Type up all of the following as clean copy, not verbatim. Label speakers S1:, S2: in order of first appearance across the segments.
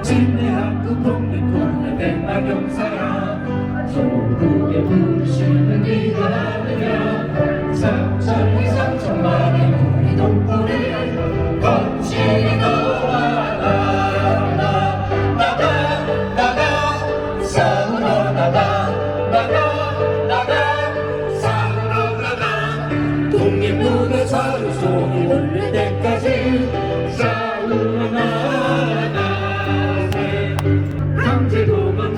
S1: 진내학교 동네 백마경사야 조국에 부르시는 네가 아느냐 삼천리 삼천만의 우리 동포를 거칠이 너와 나가 싸우러 나가 싸우러 나가 독립무대 좌우 손이 울릴 때까지 싸우러 나가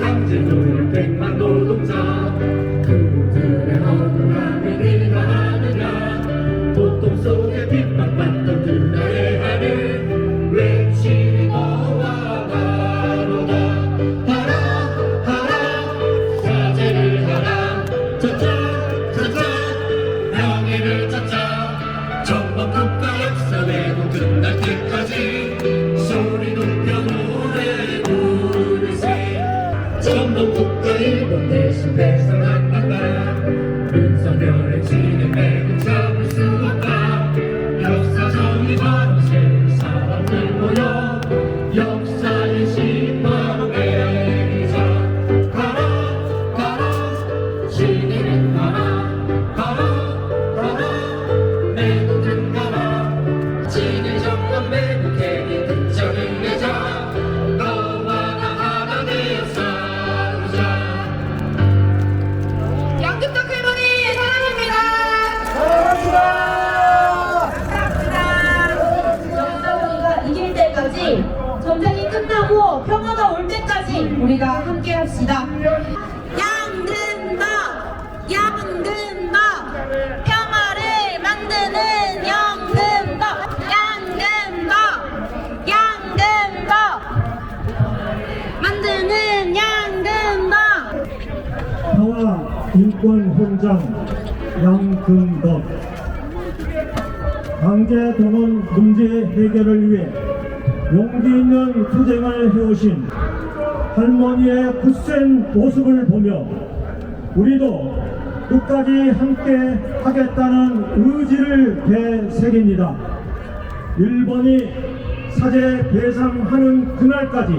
S1: 강제노동 백만 노동자 그들의 억울함을 네가 아느냐 보통 속에 핍박받던 그날의 하늘 외치니 너와 나로다 하라 사죄를 하라 찾자 명예를 찾자 전범 국가 역사 외고 끝날 때까지 소리 높여 노래 부르세 전범 국가 일본 대신 배상한다 윤석열의 진행 매국 잡을 수 없다 역사적인 바로 세운 사람들 모여 역사의 심판을 내리자 가라 진행은 가라 매국은 가라 진행 정권 매국에게 득점을 내자 너와 나 하나 되었어
S2: 양금덕 할머니 사랑합니다. 우리가 이길 때까지 전쟁이 끝나고 평화가 올 때까지 우리가 함께 합시다. 양금덕 평화를 만드는 양금덕 만드는 양금덕
S3: 평화 인권 훈장 양금덕 강제 동원 문제 해결을 위해 용기 있는 투쟁을 해오신 할머니의 굳센 모습을 보며 우리도 끝까지 함께 하겠다는 의지를 되새깁니다. 일본이 사죄 배상하는 그날까지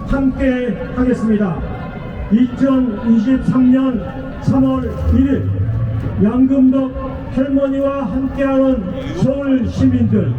S3: 함께 하겠습니다. 2023년 3월 1일 양금덕 할머니와 함께하는 서울 시민들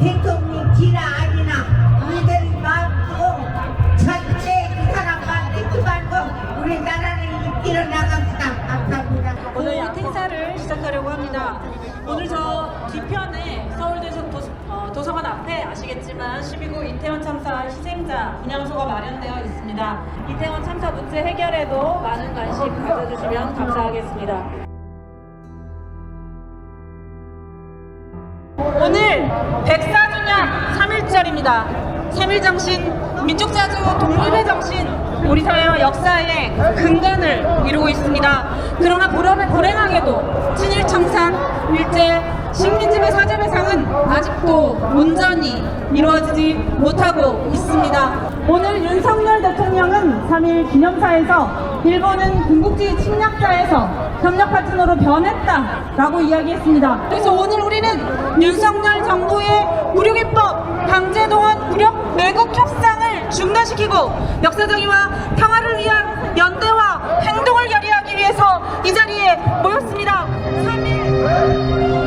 S4: 대통령 지나 아니나 우리들이 마음고 절대 그 사람만 믿지 말고 우리나라를 일어나갑시다. 감사합니다.
S5: 오늘 야행사를 시작하려고 합니다. 오늘 저 뒤편에 서울대성 도서관 앞에 아시겠지만 12구 이태원 참사 희생자 분향소가 마련되어 있습니다. 이태원 참사 문제 해결에도 많은 관심 가져주시면 감사하겠습니다. 오늘 104주년 3.1절입니다. 3.1정신, 민족자주 독립의 정신, 우리 사회와 역사의 근간을 이루고 있습니다. 그러나 불행하게도 친일 청산, 일제, 식민지배 사죄 배상은 아직도 온전히 이루어지지 못하고 있습니다. 오늘 윤석열 대통령은 3.1 기념사에서 일본은 군국주의 침략자에서 협력 파트너로 변했다라고 이야기했습니다. 그래서 오늘 우리는 윤석열 정부의 무력입법, 강제동원 무력 매국 협상을 중단시키고 역사정의와 평화를 위한 연대와 행동을 결의하기 위해서 이 자리에 모였습니다. 3.1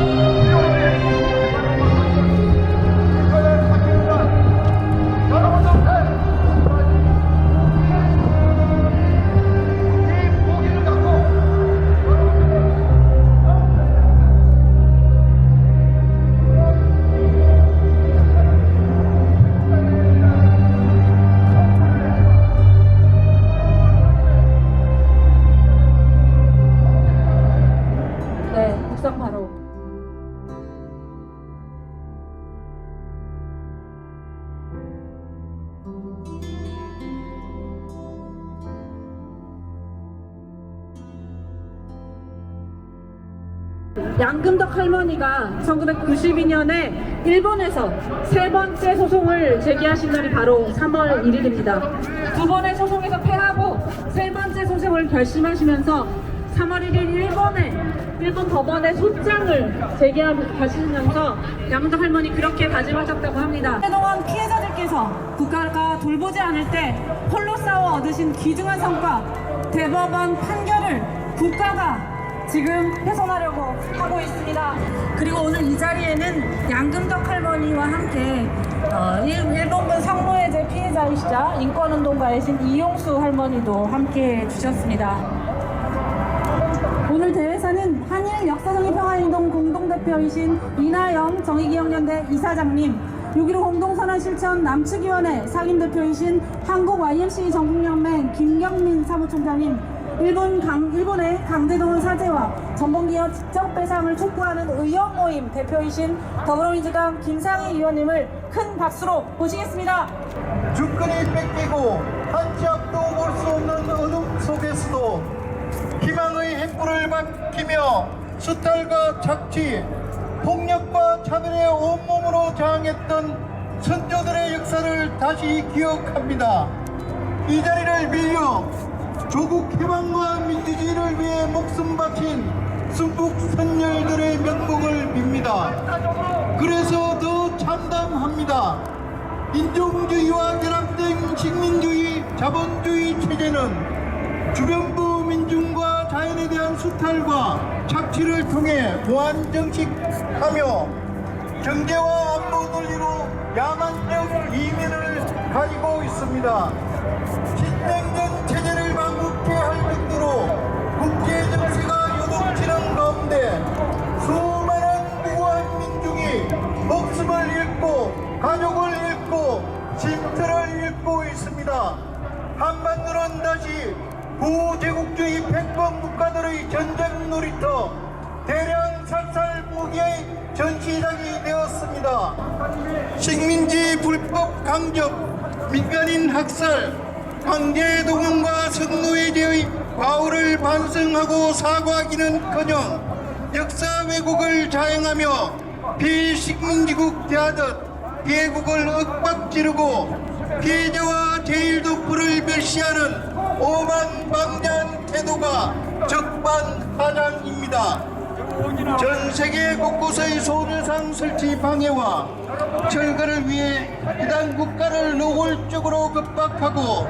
S5: 국상 바로. 양금덕 할머니가 1992년에 일본에서 세 번째 소송을 제기하신 날이 바로 3월 1일입니다. 두 번의 소송에서 패하고 세 번째 소송을 결심하시면서 3월 1일 일본 법원에 소장을 제기하시면서 양금덕 할머니 그렇게 다짐하셨다고 합니다. 그동안 피해자들께서 국가가 돌보지 않을 때 홀로 싸워 얻으신 귀중한 성과 대법원 판결을 국가가 지금 훼손하려고 하고 있습니다. 그리고 오늘 이 자리에는 양금덕 할머니와 함께 일본군 성노예제 피해자이시자 인권운동가이신 이용수 할머니도 함께 해주셨습니다. 오늘 대회사는 한일 역사정의 평화행동 공동대표이신 이나영 정의기억연대 이사장님, 6.15 공동선언 실천 남측위원회 상임대표이신 한국 YMCA 전국연맹 김경민 사무총장님, 일본의 강제동원 사죄와 전범기업 직접 배상을 촉구하는 의원 모임 대표이신 더불어민주당 김상희 의원님을 큰 박수로 모시겠습니다.
S6: 주권이 뺏기고 한 치 앞도 볼 수 없는 어둠 속에서도 희망의 횃불을 밝히며 수탈과 착취, 폭력과 차별에 온몸으로 저항했던 선조들의 역사를 다시 기억합니다. 이 자리를 빌려 조국 해방과 민주주의를 위해 목숨 바친 순국 선열들의 명복을 빕니다. 그래서 더 참담합니다. 인종주의와 결합된 식민주의, 자본주의 체제는 주변부 민중과 자연에 대한 수탈과 착취를 통해 무한정식하며 경제와 안보 논리로 야만적 이면을 가지고 있습니다. 신냉전 체제를 방북해 할 정도로 국제 정세가 요동치는 가운데 수많은 무고한 민중이 목숨을 잃고 가족을 잃고 쉼터를 잃고 있습니다. 한반도는 다시 구제국주의 패권 국가들의 전쟁 놀이터, 대량 살살 무기의 전시장이 되었습니다. 식민지 불법 강적, 민간인 학살, 강제동원과 성노예제의 과오를 반성하고 사과하기는커녕 역사 왜곡을 자행하며 비식민지국 대하듯 피해국을 윽박지르고 피해자와 제1독부를 멸시하는 오만방자한 태도가 적반하장입니다. 전 세계 곳곳의 소녀상 설치 방해와 철거를 위해 이단 국가를 노골적으로 급박하고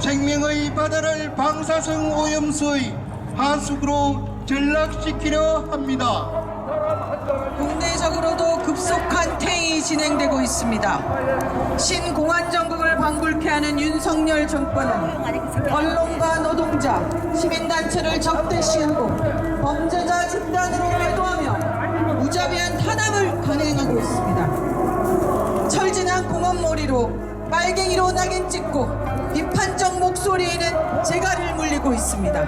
S6: 생명의 바다를 방사성 오염수의 하수구로 전락시키려 합니다.
S7: 국내적으로도 급속한 테이즈 진행되고 있습니다. 신공안정국을 방불케 하는 윤석열 정권은 언론과 노동자, 시민단체를 적대시하고 범죄자 집단으로 매도하며 무자비한 탄압을 강행하고 있습니다. 철진한 공원몰이로 빨갱이로 낙인 찍고 비판적 목소리에는 재갈을 물리고 있습니다.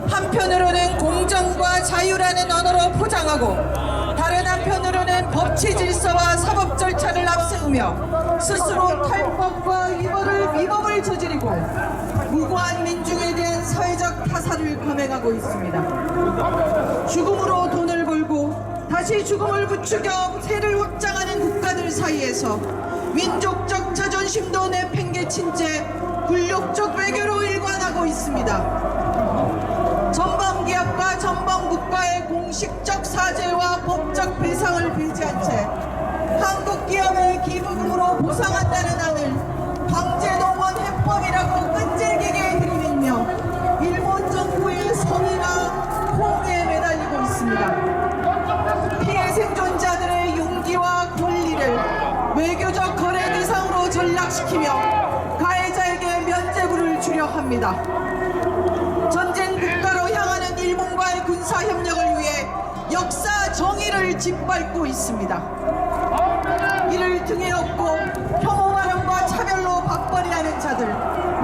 S7: 한편으로는 공정과 자유라는 언어로 포장하고 다른 한편으로는 법치 질서와 사법 절차를 앞세우며 스스로 탈법과 위법을 저지르고 무고한 민중에 대한 사회적 타살을 감행하고 있습니다. 죽음으로 돈을 벌고 다시 죽음을 부추겨 세를 확장하는 국가들 사이에서 민족적 자존심도 내팽개친 채 굴욕적 외교로 일관하고 있습니다. 전범기업과 전범국가의 공식적 사죄와 법적 배상을 배제한 채 한국기업의 기부금으로 보상한다는 안을 강제동원 해법이라고 끈질기게 들이밀며 일본 정부의 성의나 호응에 매달리고 있습니다. 피해 생존자들의 용기와 권리를 외교적 거래 대상으로 전락시키며 가해자에게 면죄부를 주려 합니다. 전쟁 국가로 향하는 일본과의 군사협력을 위해 역사 정의를 짓밟고 있습니다. 이를 등에 업고 혐오 발언과 차별로 밥벌이하는 자들,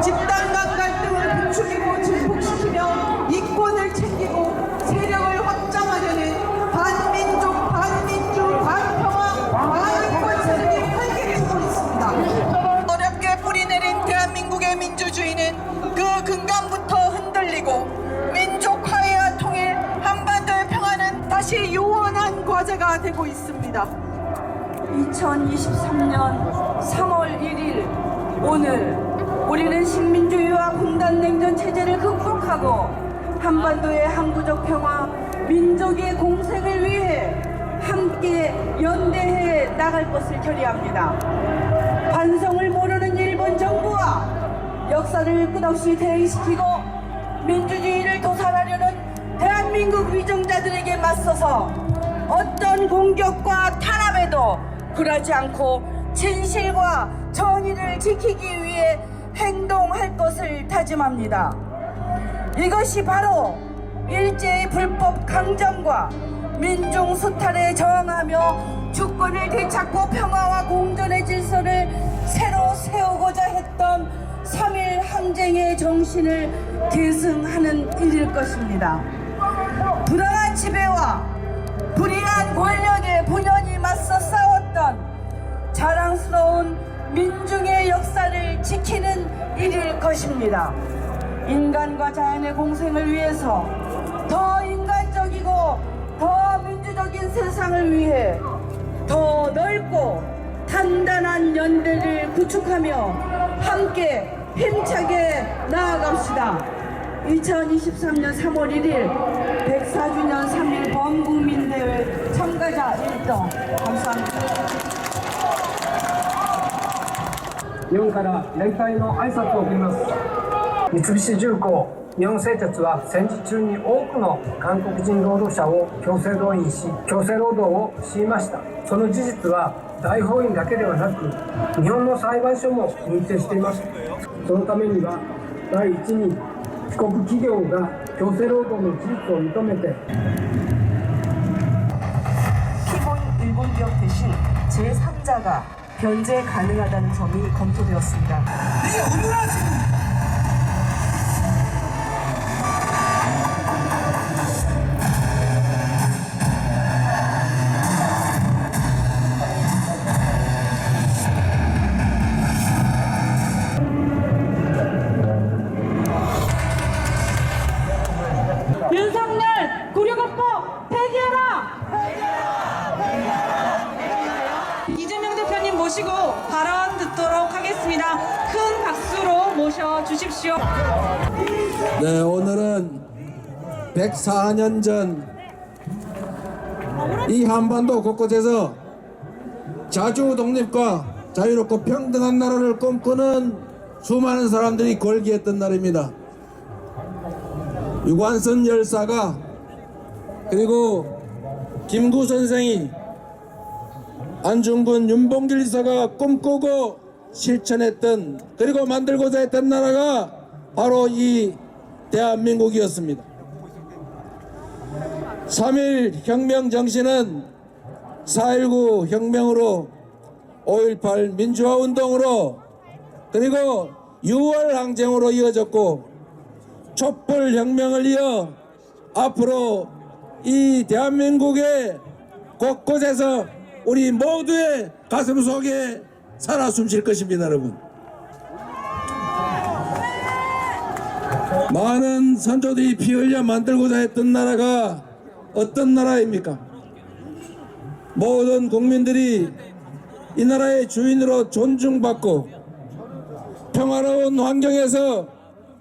S7: 집단 간 갈등을 부추기고 증폭시키며 이권을 챙기고 세력을 확장하려는 반민족, 반민주, 반평화, 반이권 세력이 활개치고 있습니다. 어렵게 뿌리내린 대한민국의 민주주의는 그 근간부터 흔들리고 민족 화해와 통일, 한반도의 평화는 다시 요원한 과제가 되고 있습니다.
S5: 2023년 3월 1일 오늘 우리는 식민주의와 공단 냉전 체제를 극복하고 한반도의 항구적 평화, 민족의 공생을 위해 함께 연대해 나갈 것을 결의합니다. 반성을 모르는 일본 정부와 역사를 끝없이 대행시키고 민주주의를 도살하려는 대한민국 위정자들에게 맞서서 어떤 공격과 탄압에도 굴하지 않고 진실과 정의를 지키기 위해 행동할 것을 다짐합니다. 이것이 바로 일제의 불법 강점과 민중 수탈에 저항하며 주권을 되찾고 평화와 공존의 질서를 새로 세우고자 했던 3.1 항쟁의 정신을 계승하는 일일 것입니다. 불안한 지배와 불의한 권력에 본연이 맞서 싸웠던 자랑스러운 민중의 역사를 지키는 일일 것입니다. 인간과 자연의 공생을 위해서 더 인간적이고 더 민주적인 세상을 위해 더 넓고 단단한 연대를 구축하며 함께 힘차게 나아갑시다. 2023년 3월 1일 104주년 3.1 범국민대회 참가자 1등 감사합니다.
S8: 日本から連帯の挨拶を送ります。三菱重工、日本製鉄は戦時中に多くの韓国人労働者を強制動員し、強制労働を強いました。その事実は大法院だけではなく、日本の裁判所も認定しています。そのためには、第一に被告企業が強制労働の事実を認めて、
S5: 피고인 일본 기업 대신 제3자가 변제 가능하다는 점이 검토되었습니다. 윤석열 구류법법 폐기하라! 이재명 대표님 모시고 발언 듣도록 하겠습니다. 큰 박수로 모셔주십시오.
S9: 네, 오늘은 104년 전 이 한반도 곳곳에서 자주 독립과 자유롭고 평등한 나라를 꿈꾸는 수많은 사람들이 걸기했던 날입니다. 유관순 열사가 그리고 김구 선생이 안중근 윤봉길 이사가 꿈꾸고 실천했던 그리고 만들고자 했던 나라가 바로 이 대한민국이었습니다. 3.1 혁명 정신은 4.19 혁명으로 5.18 민주화 운동으로 그리고 6월 항쟁으로 이어졌고 촛불 혁명을 이어 앞으로 이 대한민국의 곳곳에서 우리 모두의 가슴 속에 살아 숨쉴 것입니다. 여러분, 많은 선조들이 피 흘려 만들고자 했던 나라가 어떤 나라입니까? 모든 국민들이 이 나라의 주인으로 존중받고 평화로운 환경에서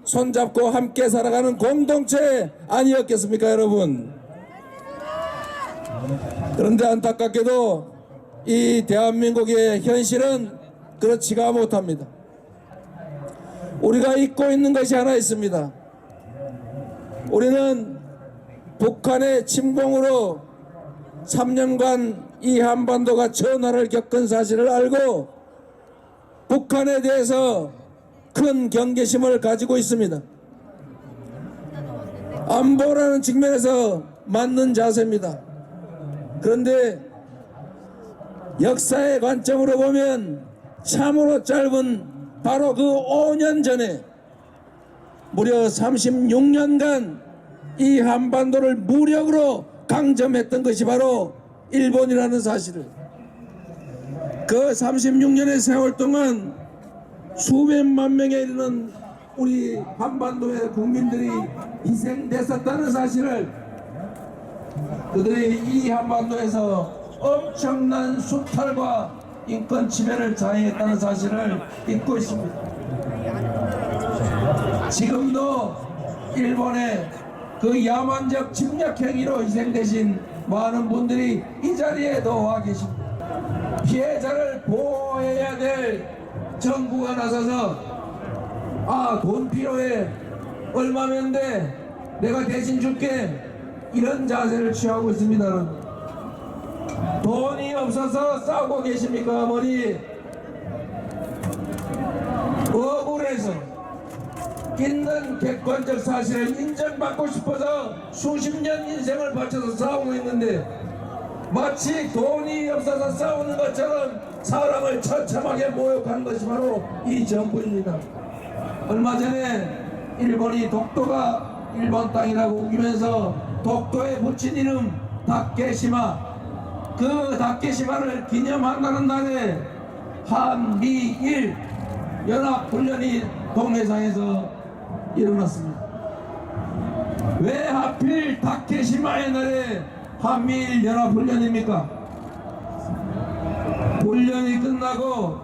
S9: 손잡고 함께 살아가는 공동체 아니었겠습니까, 여러분? 그런데 안타깝게도 이 대한민국의 현실은 그렇지가 못합니다. 우리가 잊고 있는 것이 하나 있습니다. 우리는 북한의 침공으로 3년간 이 한반도가 전화를 겪은 사실을 알고 북한에 대해서 큰 경계심을 가지고 있습니다. 안보라는 측면에서 맞는 자세입니다. 그런데 역사의 관점으로 보면 참으로 짧은 바로 그 5년 전에 무려 36년간 이 한반도를 무력으로 강점했던 것이 바로 일본이라는 사실을, 그 36년의 세월 동안 수백만 명에 이르는 우리 한반도의 국민들이 희생됐었다는 사실을, 그들이 이 한반도에서 엄청난 수탈과 인권 침해를 자행했다는 사실을 잊고 있습니다. 지금도 일본의 그 야만적 침략 행위로 희생되신 많은 분들이 이 자리에 와 계십니다. 피해자를 보호해야 될 정부가 나서서 돈 필요해, 얼마면 돼, 내가 대신 줄게, 이런 자세를 취하고 있습니다. 돈이 없어서 싸우고 계십니까? 어머니, 억울해서 있는 객관적 사실을 인정받고 싶어서 수십 년 인생을 바쳐서 싸우고 있는데 마치 돈이 없어서 싸우는 것처럼 사람을 처참하게 모욕하는 것이 바로 이 정부입니다. 얼마 전에 일본이 독도가 일본 땅이라고 우기면서 독도에 붙인 이름 다케시마, 그 다케시마를 기념한다는 날에 한미일 연합훈련이 동해상에서 일어났습니다. 왜 하필 다케시마의 날에 한미일 연합훈련입니까? 훈련이 끝나고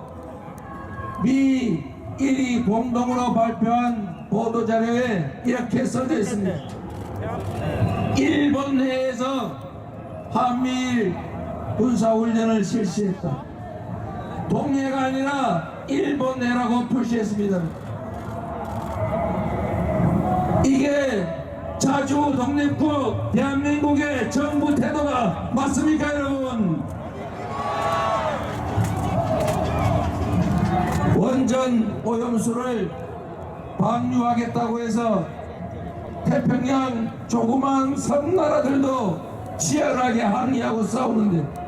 S9: 미일이 공동으로 발표한 보도자료에 이렇게 써져 있습니다. 일본 내에서 한미일 군사훈련을 실시했다. 동해가 아니라 일본 내라고 표시했습니다. 이게 자주 독립국 대한민국의 정부 태도가 맞습니까, 여러분? 원전 오염수를 방류하겠다고 해서 태평양 조그만 섬나라들도 치열하게 항의하고 싸우는데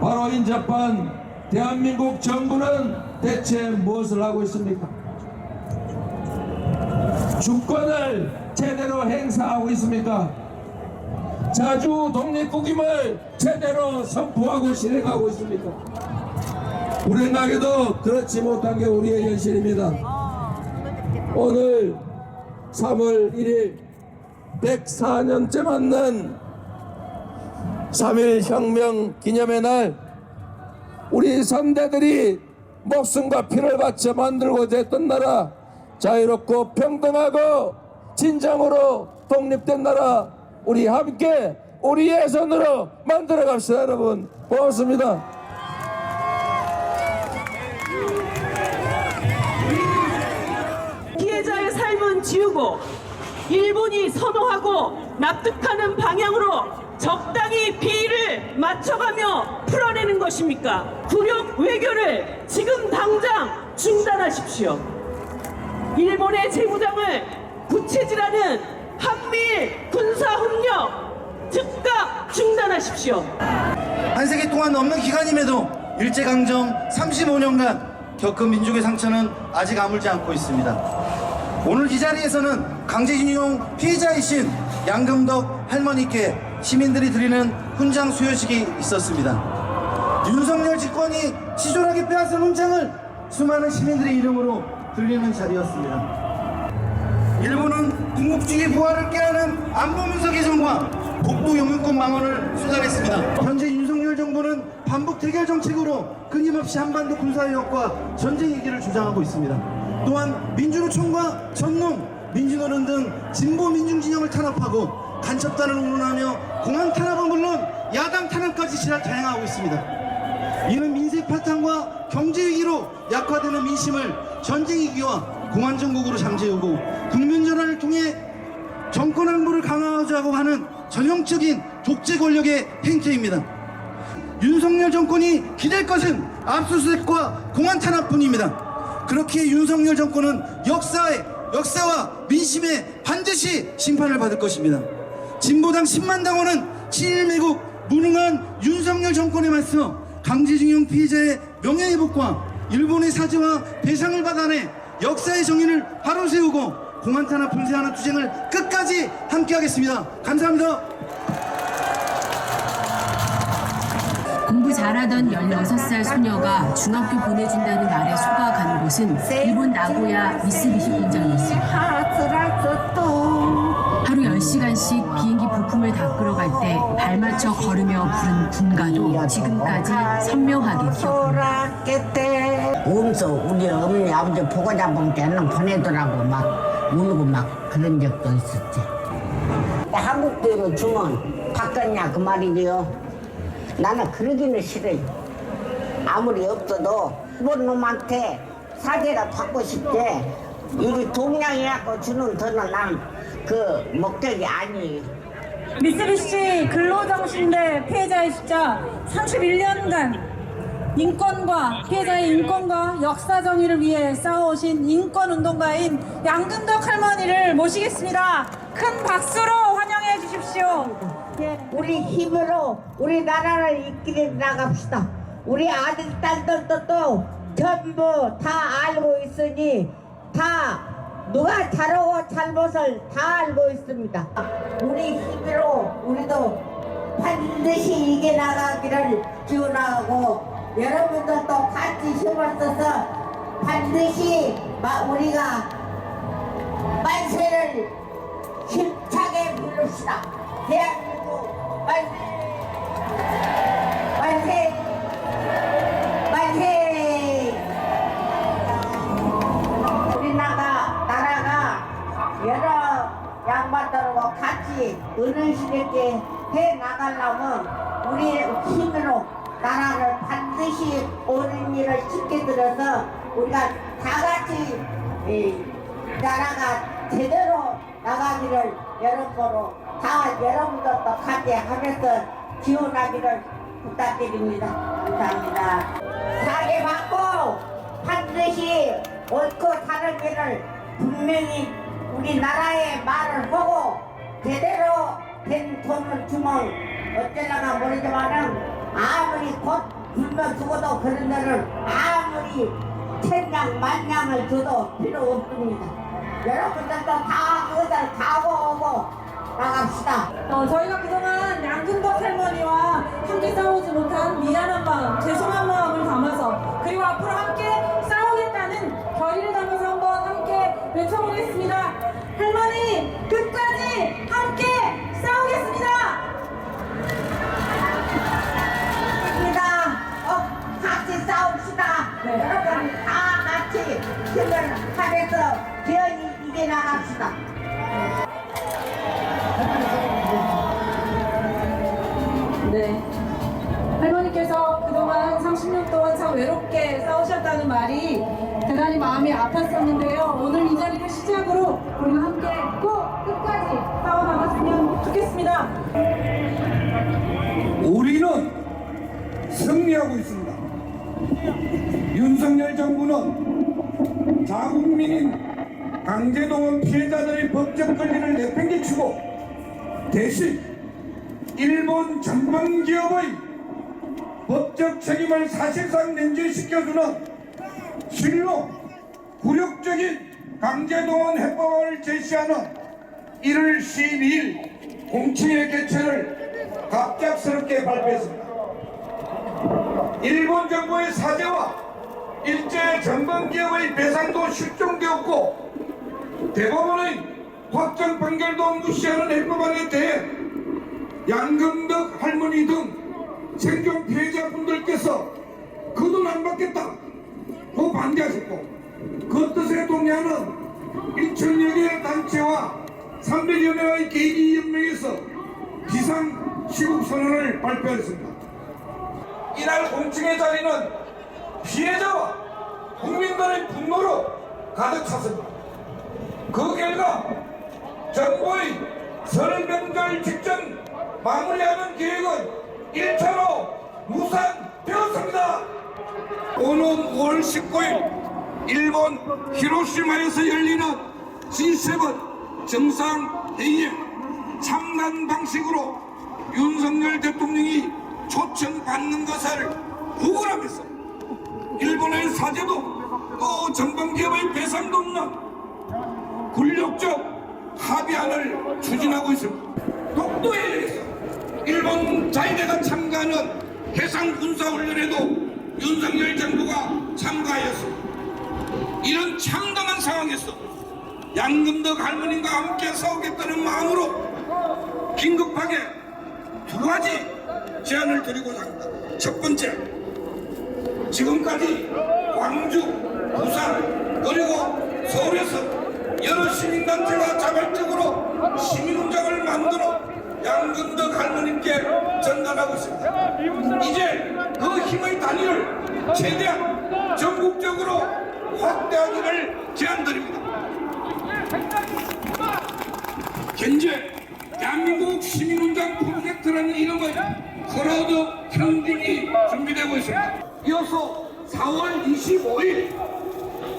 S9: 바로 인접한 대한민국 정부는 대체 무엇을 하고 있습니까? 주권을 제대로 행사하고 있습니까? 자주 독립국임을 제대로 선포하고 실행하고 있습니까? 불행하게도 그렇지 못한 게 우리의 현실입니다. 오늘 3월 1일 104년째 맞는 3.1 혁명 기념의 날, 우리 선대들이 목숨과 피를 바쳐 만들고자 했던 나라, 자유롭고 평등하고 진정으로 독립된 나라, 우리 함께 우리의 손으로 만들어 갑시다. 여러분, 고맙습니다.
S5: 피해자의 삶은 지우고 일본이 선호하고 납득하는 방향으로 적당히 비위를 맞춰가며 풀어내는 것이
S10: 무엇입니까? 굴욕 외교를 지금 당장 중단하십시오. 일본의 재무장을 부채질하는 한미일 군사협력 즉각 중단하십시오.
S11: 한 세기 동안 넘는 기간임에도 일제강점 35년간 겪은 민족의 상처는 아직 아물지 않고 있습니다. 오늘 이 자리에서는 강제징용 피해자이신 양금덕 할머니께 시민들이 드리는 훈장 수여식이 있었습니다. 윤석열 집권이 치졸하게 빼앗은 훈장을 수많은 시민들의 이름으로 드리는 자리였습니다. 일본은 군국주의 부활을 깨하는 안보문서 개정과 독도 영유권 망언을 쏟아냈습니다. 현재 윤석열 정부는 반복 대결 정책으로 끊임없이 한반도 군사협력과 전쟁 얘기를 주장하고 있습니다. 또한 민주노총과 전농, 민주노련 등 진보 민중진영을 탄압하고 간첩단을 운운하며 공안 탄압은 물론 야당 탄압까지 자행하고 있습니다. 이는 민생 파탄과 경제 위기로 약화되는 민심을 전쟁 위기와 공안 정국으로 잠재우고 국민 전환을 통해 정권 항보를 강화하자고 하는 전형적인 독재 권력의 행태입니다. 윤석열 정권이 기댈 것은 압수수색과 공안 탄압뿐입니다. 그렇기에 윤석열 정권은 역사와 민심에 반드시 심판을 받을 것입니다. 진보당 10만 당원은 친일매국 무능한 윤석열 정권에 맞서 강제징용 피해자의 명예회복과 일본의 사죄와 배상을 받아내 역사의 정의를 바로 세우고 공안 탄압 분쇄하는 투쟁을 끝까지 함께하겠습니다. 감사합니다.
S12: 공부 잘하던 16살 소녀가 중학교 보내준다는 말에 속아간 곳은 일본 나고야 미쓰비시 공장이었습니다. 하루 10시간씩 비행기 부품을 닦으러 갈 때 발맞춰 걸으며 부른 군가도 지금까지 선명하게 기억합니다.
S4: 몸소 우리 어머니 아버지 보고 잡은 때는 보내더라고 막 울고 막 그런 적도 있었지. 한국대로 주면 바꿨냐 그 말이지요. 나는 그러기는 싫어요. 아무리 없어도 그런 놈한테 사죄라 받고 싶대. 이게 동양해갖고 주는 돈은 난 그 목적이 아니에요.
S5: 미쓰비시 근로정신대 피해자의 숫자 31년간 인권과 피해자의 인권과 역사 정의를 위해 싸워오신 인권운동가인 양금덕 할머니를 모시겠습니다. 큰 박수로 환영해 주십시오.
S4: 우리 힘으로 우리 나라를 이끌어 나갑시다. 우리 아들 딸들도 또 전부 다 알고 있으니 다 누가 잘하고 잘못을 다 알고 있습니다. 우리 힘으로 우리도 반드시 이겨나가기를 기원하고 여러분들도 같이 힘을 써서 반드시 우리가 만세를 힘차게 부릅시다. 대한민국 만세! 만세! 만세! 우리 나라가 여러 양반들하고 같이 어른스럽게 해 나가려면 우리의 힘으로 나라를 반드시 옳은 일을 지켜들어서 우리가 다 같이 나라가 제대로 나가기를 여러분으로 다 여러분들도 같이 하면서 지원하기를 부탁드립니다. 감사합니다. 사죄받고 반드시 옳고 다른 일을 분명히 우리나라에 말을 하고 제대로 된 돈을 주면 어쩌려나 모르지만은 아무리 곧 굶어 죽어도 그런 데를 아무리 천냥 만냥을 줘도 필요 없습니다. 여러분들도 다 그것을 각오하고 나갑시다.
S5: 저희가 그동안 양금덕 할머니와 함께 싸우지 못한 미안한 마음, 죄송한 마음을 담아서 그리고 앞으로 함께 싸우겠다는 결의를 담아서 한번 함께 외쳐보겠습니다. 할머니 끝까지 함께 싸우겠습니다.
S4: 같이 싸웁시다. 여러분 다 같이 힘을 하면서 기어이 이겨나갑시다.
S5: 네. 할머니께서 그동안 30년 동안 참 외롭게 싸우셨다는 말이 대단히 마음이 아팠었는데요. 오늘 이 자리를 시작으로 우리 함께 꼭 끝까지 싸워나갔으면 좋겠습니다.
S9: 우리는 승리하고 있습니다. 윤석열 정부는 자국민인 강제동원 피해자들의 법적 권리를 내팽개치고 대신 일본 전범기업의 법적 책임을 사실상 면제시켜주는 실로 굴욕적인 강제동원 해법을 제시하는 1월 12일 공청회 개최를 갑작스럽게 발표했습니다. 일본 정부의 사죄와 일제 전범기업의 배상도 실종되었고 대법원의 확정 판결도 무시하는 해법안에 대해 양금덕 할머니 등 생존 피해자분들께서 그 돈 안 받겠다고 반대하셨고 그 뜻에 동의하는 1,000여 개 단체와 300여 명의 계기연맹에서 비상시국선언을 발표했습니다. 이날 공청회 자리는 피해자와 국민들의 분노로 가득 찼습니다. 그 결과 정부의 설 명절 직전 마무리하는 계획은 1차로 무산되었습니다. 오는 5월 19일 일본 히로시마에서 열리는 G7 정상회의에 참관 방식으로 윤석열 대통령이 초청받는 것을 구걸하면서 일본의 사죄도 또 전범기업의 배상도 없는 굴욕적 합의안을 추진하고 있습니다. 독도에 의해서 일본 자위대가 참가하는 해상군사훈련에도 윤석열 정부가 참가하였습니다. 이런 창당한 상황에서 양금덕 할머님과 함께 싸우겠다는 마음으로 긴급하게 두 가지 제안을 드리고자 합니다. 첫 번째, 지금까지 광주, 부산, 그리고 서울에서 여러 시민단체가 자발적으로 시민훈장을 만들어 양금덕 할머님께 전달하고 있습니다. 이제 그 힘의 단위를 최대한 전국적으로 확대하기를 제안드립니다. 현재 대한민국 시민훈장 프로젝트라는 이름의 크라우드 펀딩이 준비되고 있습니다. 이어서 4월 25일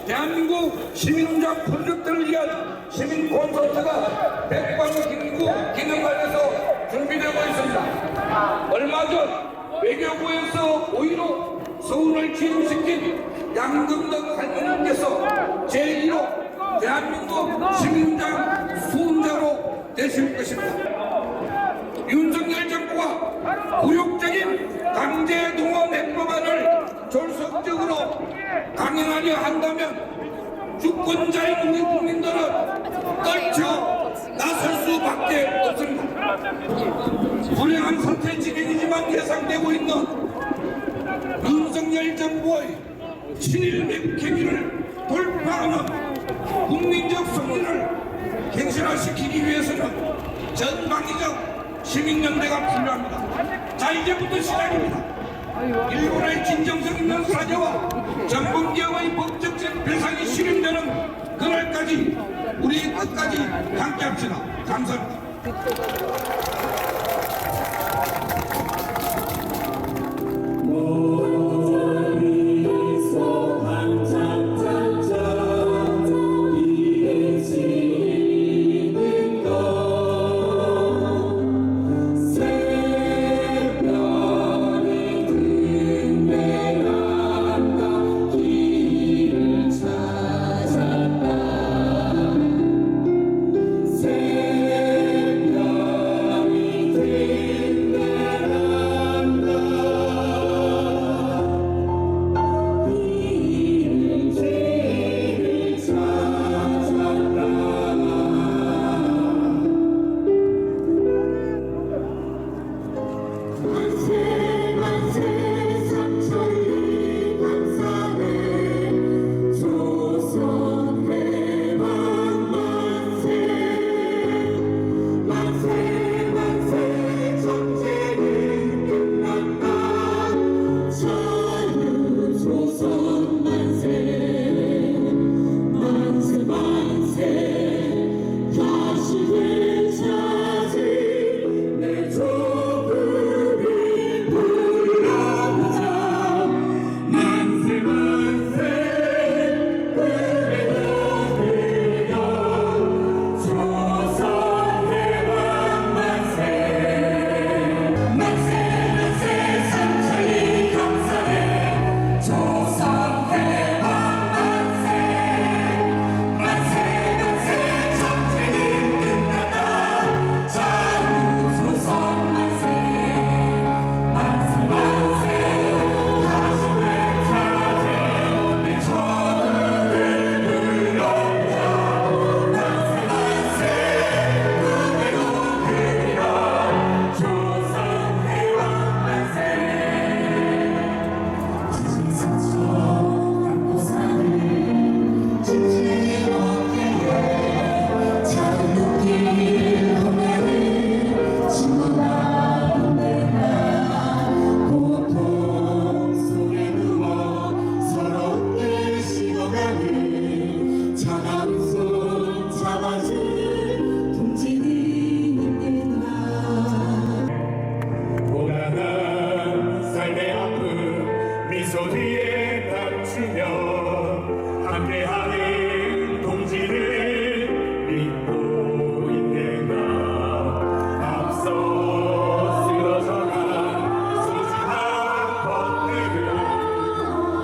S9: 대한민국 시민훈장 프로젝트를 위한 시민 콘서트가 백방기구 기념관에서 준비되고 있습니다. 얼마 전 외교부에서 5.15 서울을 기념시킨 양금덕 할머님께서 제1호 대한민국 시민훈장 수훈자로 되실 것입니다. 윤석열 정부가 굴욕적인 강제동원 해법안을 졸속적으로 강행하려 한다면 주권자인 우리 국민들은 떨쳐 나설 수밖에 없습니다. 불행한 사태 진행이지만 예상되고 있는 윤석열 정부의 친일 매국행위를 돌파하는 국민적 승리를 갱신화시키기 위해서는 전방위적 시민연대가 필요합니다. 자, 이제부터 시작입니다. 일본의 진정성 있는 사죄와 전범기업의 법적 배상이 실현되는 그날까지 우리 끝까지 함께합시다. 감사합니다.
S1: 새벽이 저 뒤에 닥치며 함께하는 동지를 믿고 있는가. 앞서 쓰러져간 소중한 것들을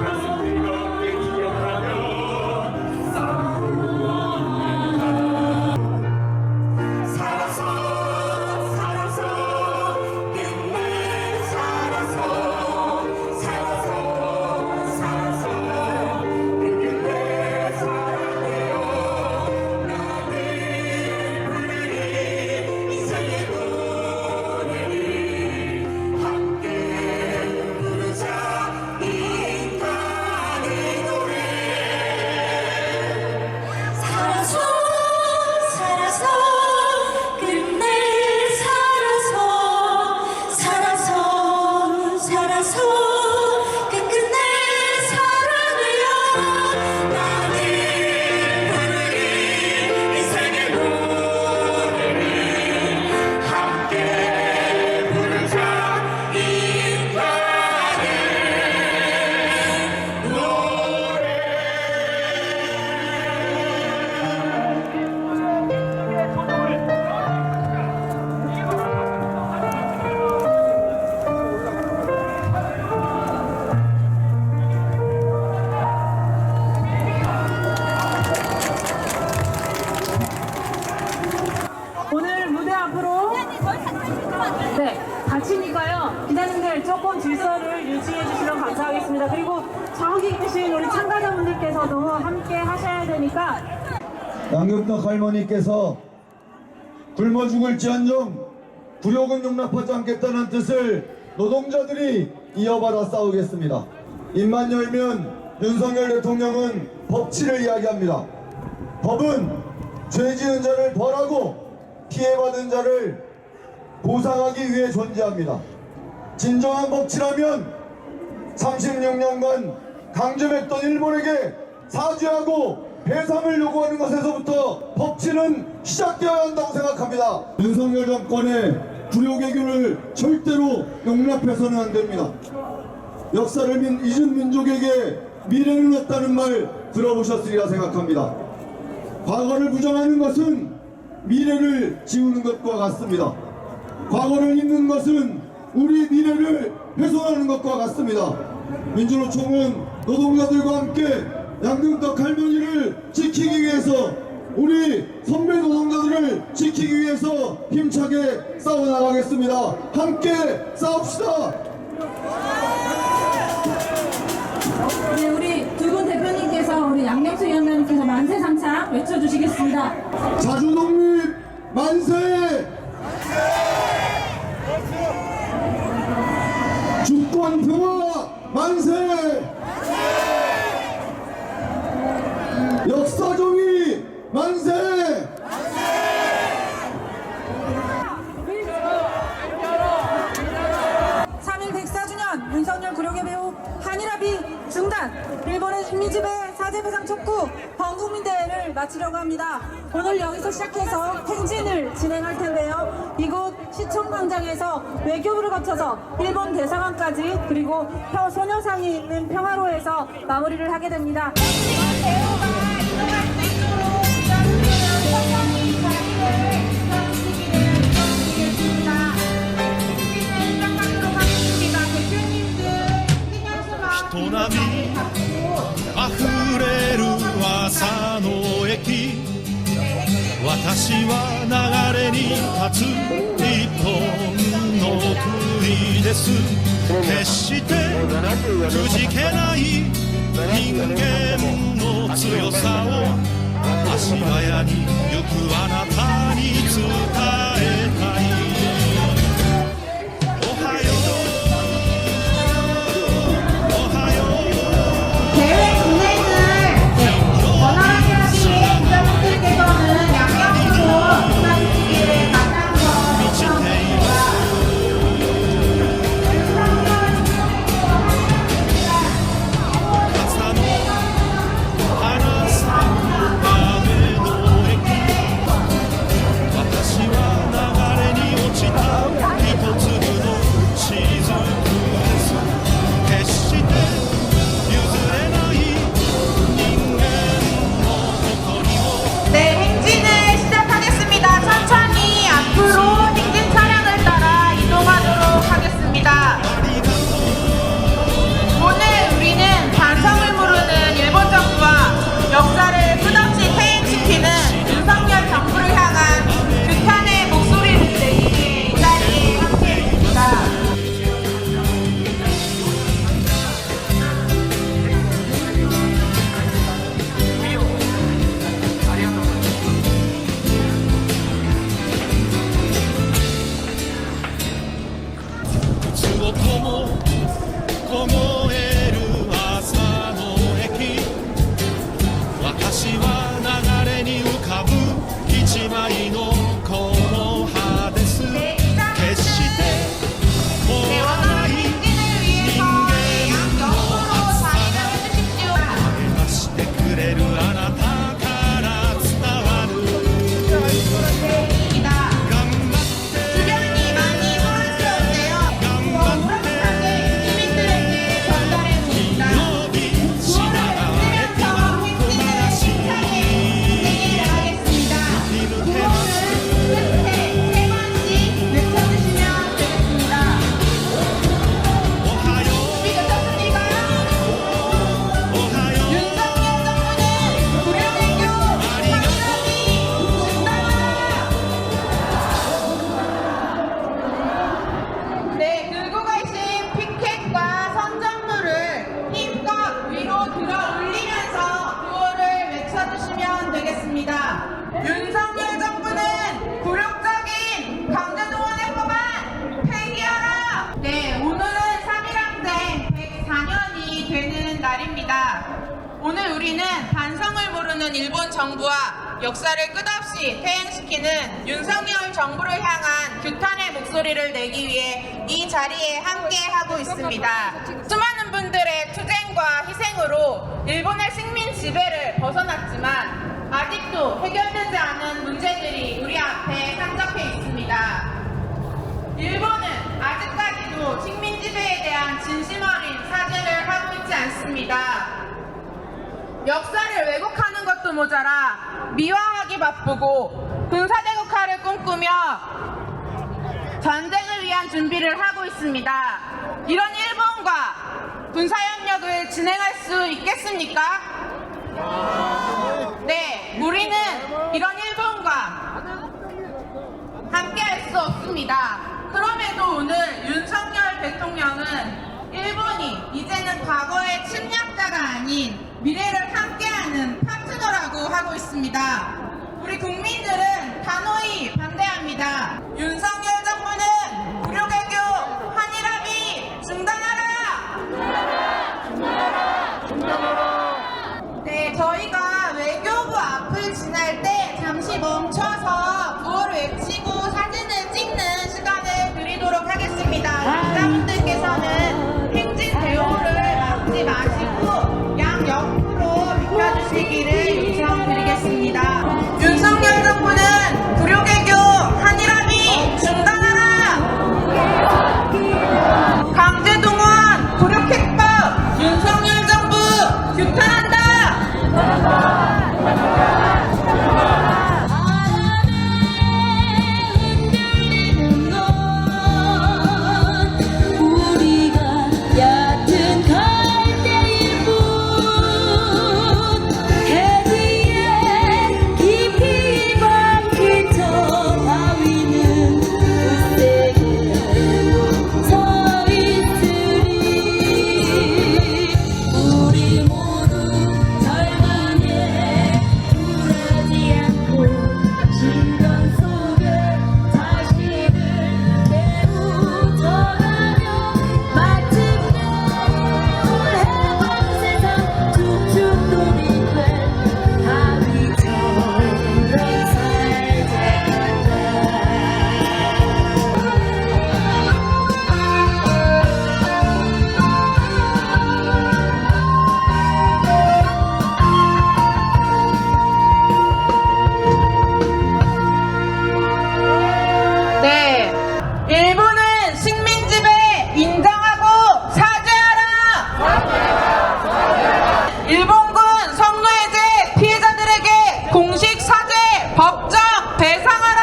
S1: 가슴 뜨겁게 기억하며 쌓고 있는가. 살아서 끝내 살아서 끝끝내 사랑해요. 나를 부르리 이생의 노래를 함께 부르자 인간의 노래.
S2: 살아서 끝내 살아서 끝끝내 사랑해요. 나를 부르리 이생의 노래를 함께 부르자 인간의 노래.
S5: 오늘 무대 앞으로 다치니까요. 기자님들 조금 질서를 유지해 주시면 감사하겠습니다. 그리고 저기 계신 우리 참가자분들께서도 함께 하셔야 되니까
S9: 양금덕 할머니께서 굶어 죽을지언정 굴욕은 용납하지 않겠다는 뜻을 노동자들이 이어받아 싸우겠습니다. 입만 열면 윤석열 대통령은 법치를 이야기합니다. 법은 죄 지은 자를 벌하고 피해받은 자를 보상하기 위해 존재합니다. 진정한 법치라면 36년간 강점했던 일본에게 사죄하고 배상을 요구하는 것에서부터 법치는 시작되어야 한다고 생각합니다. 윤석열 정권의 굴욕외교를 절대로 용납해서는 안 됩니다. 역사를 잊은 민족에게 미래는 없다는 말 들어보셨으리라 생각합니다. 과거를 부정하는 것은 미래를 지우는 것과 같습니다. 과거를 잊는 것은 우리 미래를 훼손하는 것과 같습니다. 민주노총은 노동자들과 함께 양금덕 할머니를 지키기 위해서, 우리 선배 노동자들을 지키기 위해서 힘차게 싸워나가겠습니다. 함께 싸웁시다.
S5: 네, 우리 두 분 대표님께서 우리 양명수 위원장님께서 만세 삼창 외쳐주시겠습니다.
S9: 자주독립 만세! 주권 평화 만세! 역사정의 만세!
S5: 3.1 104주년 윤석열 굴욕의 배후 한일합의 중단, 일본의 식민지배 사죄배상 촉구 범국민대회를 마치려고 합니다. 오늘 여기서 시작해서 행진을 진행할 텐데요. 이곳 시청광장에서 외교부를 거쳐서 일본 대사관까지, 그리고 소녀상이 있는 평화로에서 마무리를 하게 됩니다.
S1: 人波あふれる朝の駅、私は流れに立つ一本の杭です。決してくじけない人間の強さを足早に行くあなたに伝えたい。おはよう私は流れに
S2: 윤석열 정부는 굴욕적인 강제동원 해법안 폐기하라! 네, 오늘은 3.1항쟁 104년이 되는 날입니다. 오늘 우리는 반성을 모르는 일본 정부와 역사를 끝없이 퇴행시키는 윤석열 정부를 향한 규탄의 목소리를 내기 위해 이 자리에 함께하고 있습니다. 수많은 분들의 투쟁과 희생으로 일본의 식민 지배를 벗어났지만 아직도 해결되지 않은 문제들이 우리 앞에 산적해 있습니다. 일본은 아직까지도 식민 지배에 대한 진심 어린 사죄를 하고 있지 않습니다. 역사를 왜곡하는 것도 모자라 미화하기 바쁘고 군사대국화를 꿈꾸며 전쟁을 위한 준비를 하고 있습니다. 이런 일본과 군사협력을 진행할 수 있겠습니까? 네, 우리는 이런 일본과 함께할 수 없습니다. 그럼에도 오늘 윤석열 대통령은 일본이 이제는 과거의 침략자가 아닌 미래를 함께하는 파트너라고 하고 있습니다. 우리 국민들은 단호히 반대합니다. 윤석열 정부는 불효개교 한일합의 중단하라! 네, 저희가 외교부 앞을 지날 때 잠시 멈춰서 구호를 외치고 사진을 찍는 시간을 드리도록 하겠습니다. 기자분들께서는 행진 대우를 막지 마시고 양옆으로 비켜주시기를 요청드리겠습니다. 윤석열 정부는 불효개교 한일합의 중단하라! 강제동원 굴욕해법 윤석열 정부 규탄한다! 일본은 식민지배 인정하고 사죄하라! 일본군 성노예제 피해자들에게 공식 사죄, 법적 배상하라!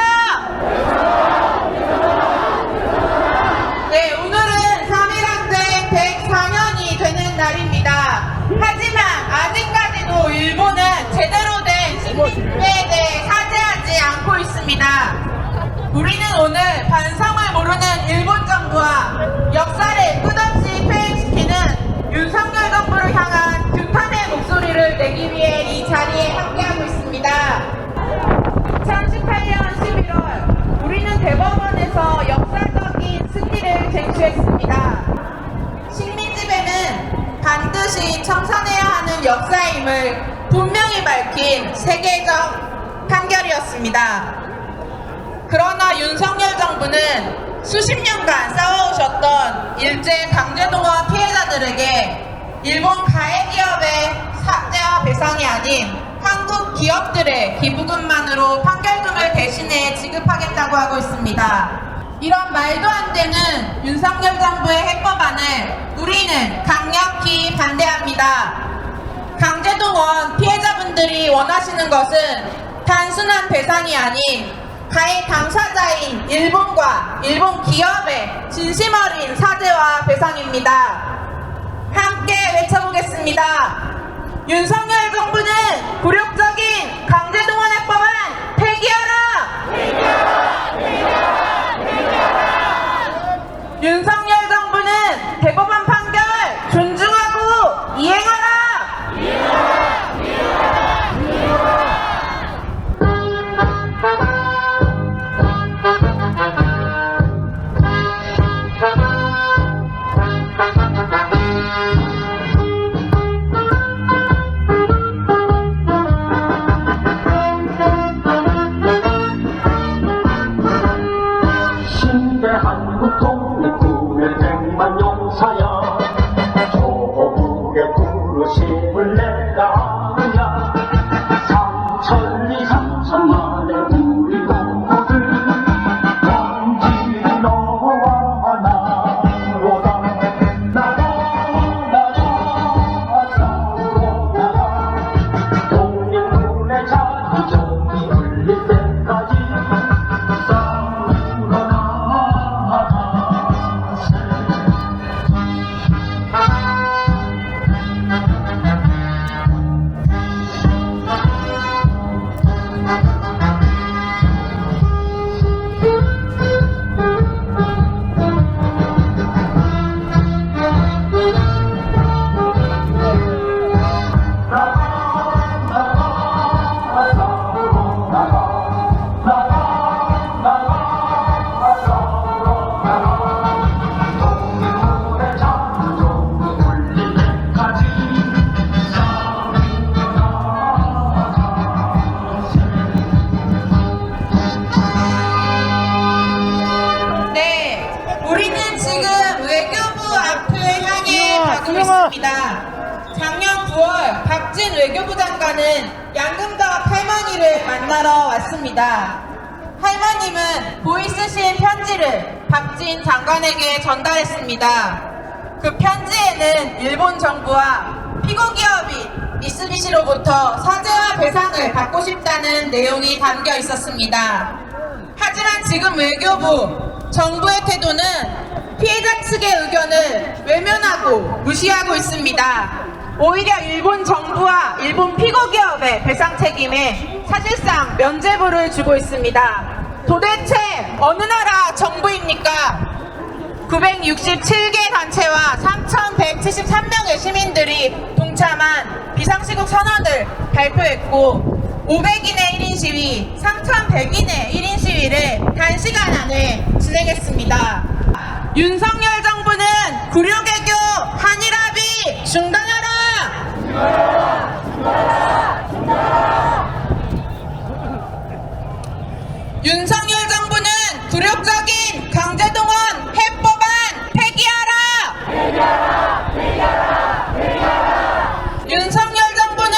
S2: 네, 오늘은 3.1항쟁 104년이 되는 날입니다. 하지만 아직까지도 일본은 제대로 된 식민지배에 대해 사죄하지 않고 있습니다. 우리는 오늘 반성을 모르는 일본 정부와 역사를 끝없이 퇴행시키는 윤석열 정부를 향한 규탄의 목소리를 내기 위해 이 자리에 함께하고 있습니다. 2018년 11월 우리는 대법원에서 역사적인 승리를 쟁취했습니다. 식민지배는 반드시 청산해야 하는 역사임을 분명히 밝힌 세계적 판결이었습니다. 그러나 윤석열 정부는 수십 년간 싸워오셨던 일제 강제동원 피해자들에게 일본 가해 기업의 사죄와 배상이 아닌 한국 기업들의 기부금만으로 판결금을 대신해 지급하겠다고 하고 있습니다. 이런 말도 안 되는 윤석열 정부의 해법안을 우리는 강력히 반대합니다. 강제동원 피해자분들이 원하시는 것은 단순한 배상이 아닌 가해 당사자인 일본과 일본 기업의 진심 어린 사죄와 배상입니다. 함께 외쳐보겠습니다. 윤석열 정부는 굴욕적인 강제동원 해법안 폐기하라! 폐기하라! 폐기하라! 폐기하라! 윤석열 정부는 대법원 판결 존중하고 이행하라! 이행하라! 이행하라! 이행하라! 작년 9월 박진 외교부 장관은 양금덕 할머니를 만나러 왔습니다. 할머님은 보이스신 편지를 박진 장관에게 전달했습니다. 그 편지에는 일본 정부와 피고기업인 미쓰비시로부터 사죄와 배상을 받고 싶다는 내용이 담겨 있었습니다. 하지만 지금 외교부, 정부의 태도는 피해자 측의 의견을 외면하고 무시하고 있습니다. 오히려 일본 정부와 일본 피고기업의 배상 책임에 사실상 면죄부를 주고 있습니다. 도대체 어느 나라 정부입니까? 967개 단체와 3,173명의 시민들이 동참한 비상시국 선언을 발표했고 500인의 1인 시위, 3,100인의 1인 시위를 단시간 안에 진행했습니다. 윤석열 정부는 구류개교 한일합의 중단하라! 윤석열 정부는 굴욕적인 강제동원 해법안 폐기하라! 윤석열 정부는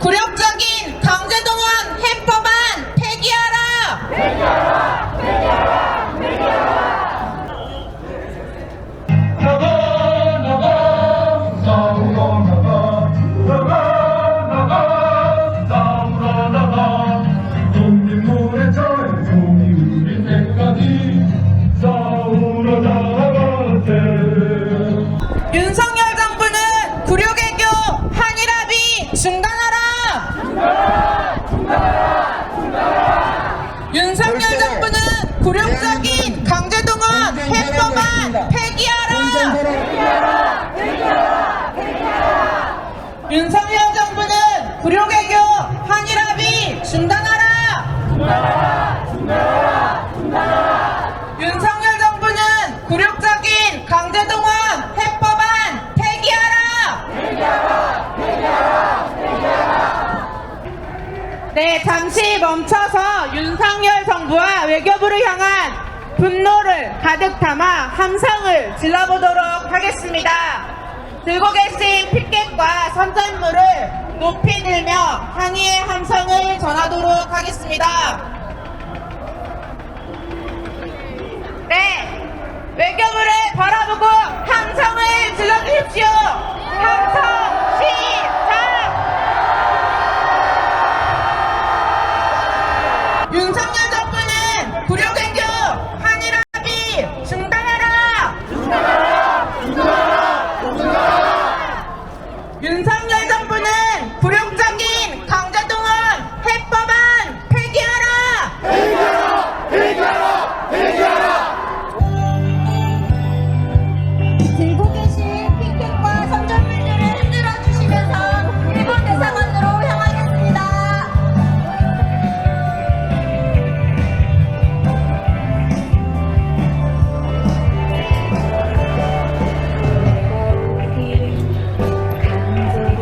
S2: 굴욕적인 강제동원 해법안 폐기하라! 윤석열 정부는 구류개교 한일합의 중단하라! 윤석열 정부는 굴욕적인 강제동원 해법안 폐기하라! 윤석열 정부는 구류개교 한일합의 중단하라! 윤석열 정부는 굴욕적인 강제동원 해법안 폐기하라! 네, 잠시 멈춰서 윤석열 정부와 외교부를 향한 분노를 가득 담아 함성을 질러보도록 하겠습니다. 들고 계신 피켓과 선전물을 높이 들며 항의의 함성을 전하도록 하겠습니다. 네, 외교부를 바라보고 함성을 질러주십시오. 함성 시작! 윤석열 정부는 구류개교 한일합의 중단하라! 윤석열 정부는 굴욕적인 강제동원 해법안 폐기하라!
S13: 들고 계신 피켓과 선전물들을 흔들어 주시면서 일본 대사관으로 향하겠습니다.
S14: 강제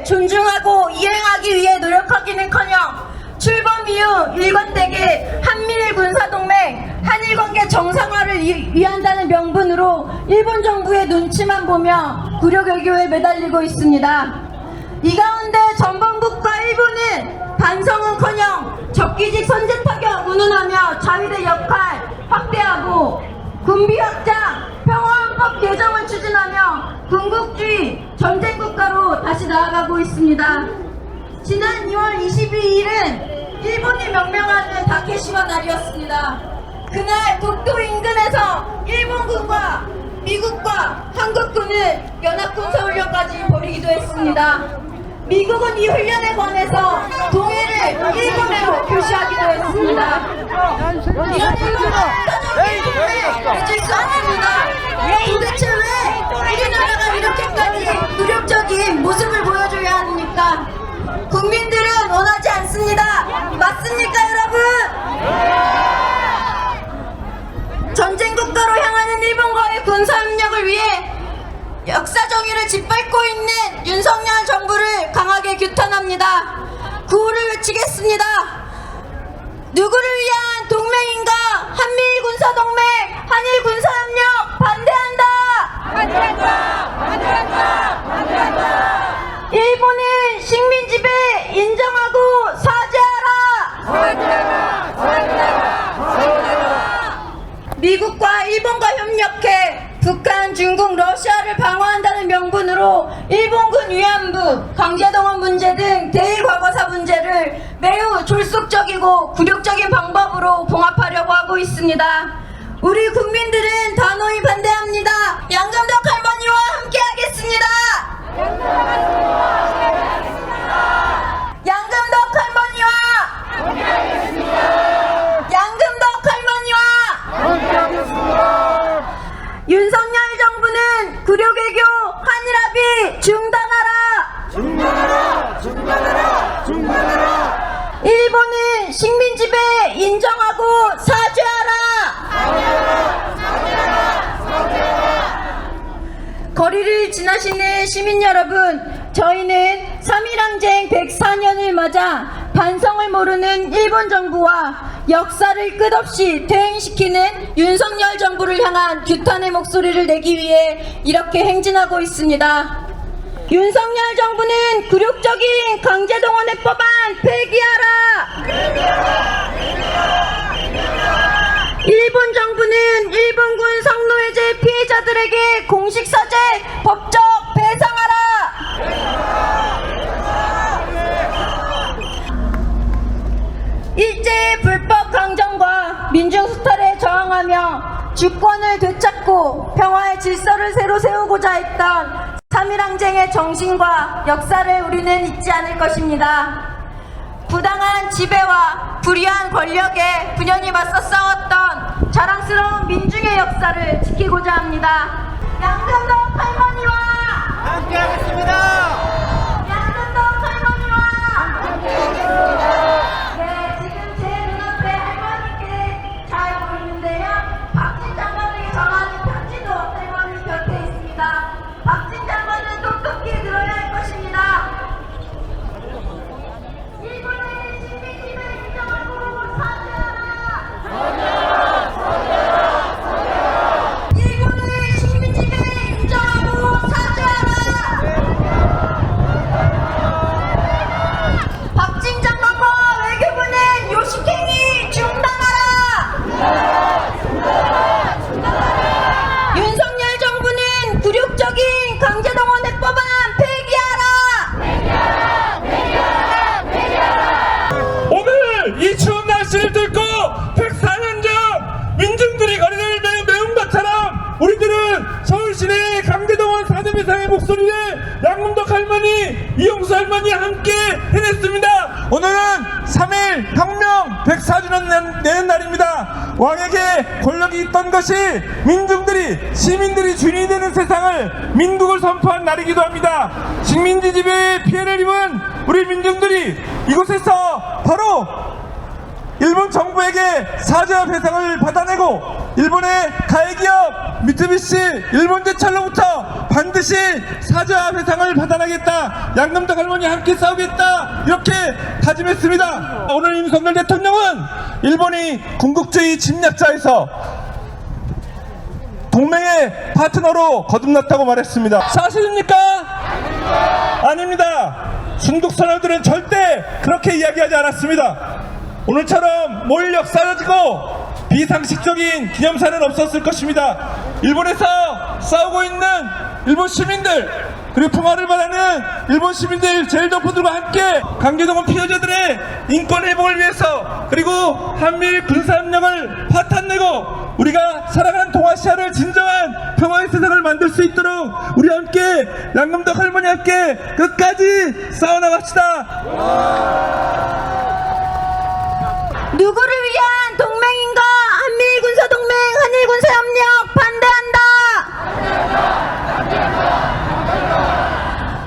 S13: 존중하고 이행하기 위해 노력하기는커녕 출범 이후 일관되게 한미일 군사동맹, 한일관계 정상화를 위한다는 명분으로 일본 정부의 눈치만 보며 굴욕외교에 매달리고 있습니다. 이 가운데 전범국가 일본은 반성은커녕 적기직 선제 타격 운운하며 자위대 역할 확대하고 군비 확장, 평화헌법 개정을 추진하며 군국주의 전쟁국가로 다시 나아가고 있습니다. 지난 2월 22일은 일본이 명명하는 다케시마 날이었습니다. 그날 독도 인근에서 일본군과 미국과 한국군은 연합군 서훈련까지 벌이기도 했습니다. 미국은 이 훈련에 관해서 동해를 일본으로 표시하기도 했습니다. 이런 일본은 국가적인 동맹 해줄 수 없습니다. 도대체 왜 우리 나라가 이렇게까지 무력적인 모습을 보여줘야 합니까? 국민들은 원하지 않습니다. 맞습니까, 여러분? 전쟁국가로 향하는 일본과의 군사협력을 위해 역사 정의를 짓밟고 있는 윤석열 정부를 강하게 규탄합니다. 구호를 외치겠습니다. 누구를 위한 동맹인가? 한미일 군사동맹, 한일 군사협력 반대한다! 반대한다! 반대한다! 반대한다! 일본은 식민 지배 인정하고 사죄하라! 사죄하라! 사죄하라! 사죄하라! 미국과 일본과 협력해 북한, 중국, 러시아를 방어한다는 명분으로 일본군 위안부, 강제동원 문제 등 대일과거사 문제를 매우 졸속적이고 굴욕적인 방법으로 봉합하려고 하고 있습니다. 우리 국민들은 단호히 반대합니다. 양금덕 할머니와 함께하겠습니다. 양금덕 할머니와 함께하겠습니다. 양금덕 할머니와 함께하겠습니다. 윤석열 정부는 굴욕외교 한일합의 중단하라! 중단하라! 중단하라! 중단하라! 일본은 식민 지배 인정하고 사죄하라! 사죄하라! 사죄하라! 사죄하라! 거리를 지나시는 시민 여러분, 저희는 3.1항쟁 104년을 맞아 반성을 모르는 일본 정부와 역사를 끝없이 퇴행시키는 윤석열 정부를 향한 규탄의 목소리를 내기 위해 이렇게 행진하고 있습니다. 윤석열 정부는 굴욕적인 강제동원 해법안 폐기하라! 일본 정부는 일본군 성노예제 피해자들에게 공식 사죄, 법적 배상하라! 일제의 불법 강점과 민중 수탈에 저항하며 주권을 되찾고 평화의 질서를 새로 세우고자 했던 3.1항쟁의 정신과 역사를 우리는 잊지 않을 것입니다. 부당한 지배와 불의한 권력에 분연히 맞서 싸웠던 자랑스러운 민중의 역사를 지키고자 합니다. 양금덕 할머니와 함께하겠습니다. 양금덕 할머니와 함께하겠습니다. 네, 지금 제 눈앞에 할머니께 잘 보이는데요. 박진 장관에게 전하는 편지도 할머니 곁에 있습니다. 박진 장관은 똑똑히 들어야 할 것입니다. 일본의 식민지배 인정하고 사죄하라! 사죄하라! 사죄하라! 사죄하라! 일본의 식민지배 인정하고 사죄하라! 박진 장관과 외교부는 요식행위 중단하라! 윤석열 정부는 굴욕적인 강제동원 해법안 폐기하라!
S3: 오늘 이 추운 날씨를 뚫고 104년 전 민중들이 거리를 메운 것처럼 우리들은 서울시내 강제동원 사대배상의 목소리를 양금덕 할머니, 이용수 할머니와 함께 해냈습니다. 오늘은 3.1 혁명 104주년 되는 날입니다. 왕에게 권력이 있던 것이 민중들이, 시민들이 주인이 되는 세상을, 민국을 선포한 날이기도 합니다. 식민지 지배의 피해를 입은 우리 민중들이 이곳에서 바로 일본 정부에게 사죄와 배상을 받아내고 일본의 가해기업 미쓰비시 일본제철로부터 반드시 사죄와 배상을 받아내겠다. 양금덕 할머니 함께 싸우겠다. 이렇게 다짐했습니다. 오늘 윤석열 대통령은 일본이 군국주의 침략자에서 동맹의 파트너로 거듭났다고 말했습니다. 사실입니까? 아닙니다. 순국 선원들은 절대 그렇게 이야기하지 않았습니다. 오늘처럼 몰력 사라지고 비상식적인 기념사는 없었을 것입니다. 일본에서 싸우고 있는 일본 시민들, 그리고 평화를 바라는 일본 시민들 제일동포들과 함께 강제동원 피해자들의 인권 회복을 위해서, 그리고 한미일 군사협력을 파탄내고 우리가 살아가는 동아시아를 진정한 평화의 세상을 만들 수 있도록 우리 함께 양금덕 할머니 함께 끝까지 싸워나갑시다.
S13: 누구를 위한 동맹인가? 한미일 군사동맹, 한일 군사협력 반대한다.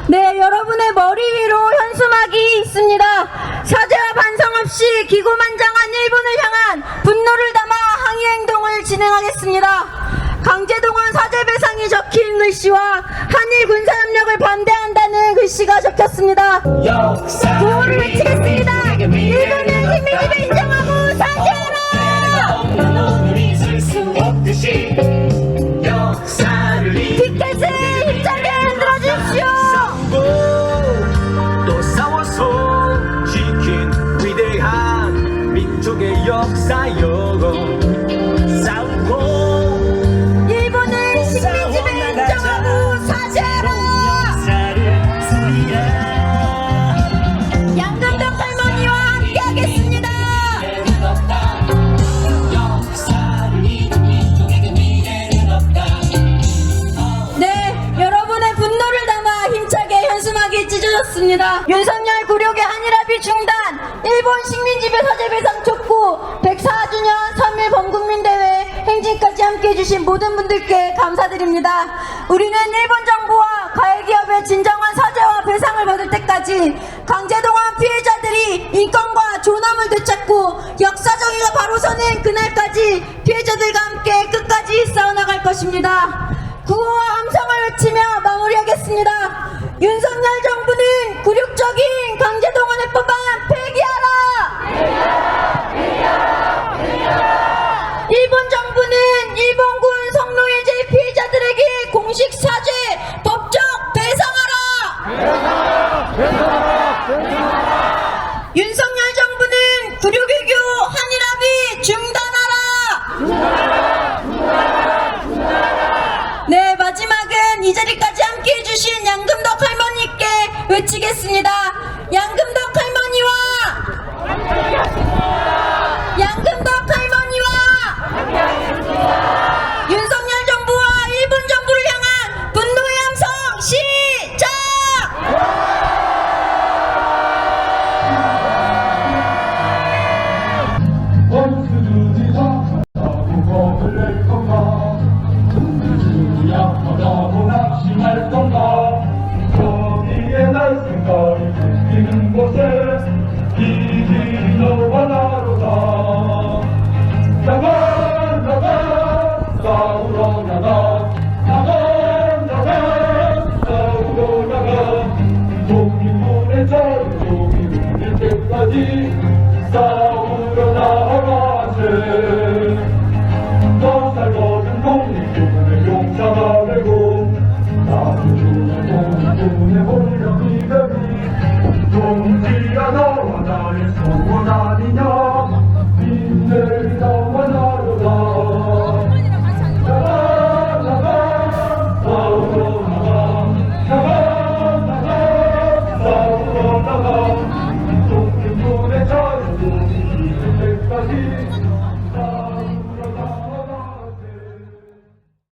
S13: 네, 여러분의 머리 위로 현수막이 있습니다. 사죄와 반성 없이 기고만장한 일본을 향한 분노를 담아 항의행동을 진행하겠습니다. 강제동원 사죄배상이 적힌 글씨와 한일 군사협력을 반대한다는 글씨가 적혔습니다. 구호를 외치겠습니다. 일본은 식민지배 인정하고 사죄하라! 티켓을 힘차게 흔들어주십시오.
S14: 또 싸워서 지킨 위대한 민족의 역사여. 싸우고
S13: 일본은 식민지배 인정하고 사죄하라! 양금덕 할머니와 함께하겠습니다. 네, 여러분의 분노를 담아 힘차게 현수막이 찢어졌습니다. 윤석열 굴욕의 한일합의 중단, 일본 식민지배 사죄배상 촉구, 104주년 3.1 범국민대회 행진까지 함께해 주신 모든 분들께 감사드립니다. 우리는 일본 정부와 가해기업의 진정한 사죄와 배상을 받을 때까지 강제동원 피해자들이 인권과 존엄을 되찾고 역사정의가 바로 서는 그날까지 피해자들과 함께 끝까지 싸워나갈 것입니다. 구호와 함성을 외치며 마무리하겠습니다. 윤석열 정부는 굴욕적인 강제동원해법안 폐기하라! 일본 정부는 일본군 성노예제 피해자들에게 공식 사죄, 법적 배상하라! 윤석열 정부는 굴욕외교 한일합의 중단하라! 네, 마지막은 이 자리까지 함께 해주신 양금덕 할머니께 외치겠습니다. 양금덕 할머니와 윤석열 정부와 일본 정부를 향한 분노의 함성 시작!
S3: 싸우러 나가세. 더 살거든 독립군의 용사가 되고 나누는 독립군의 혼력 이름이 동지야 너와 나의 소원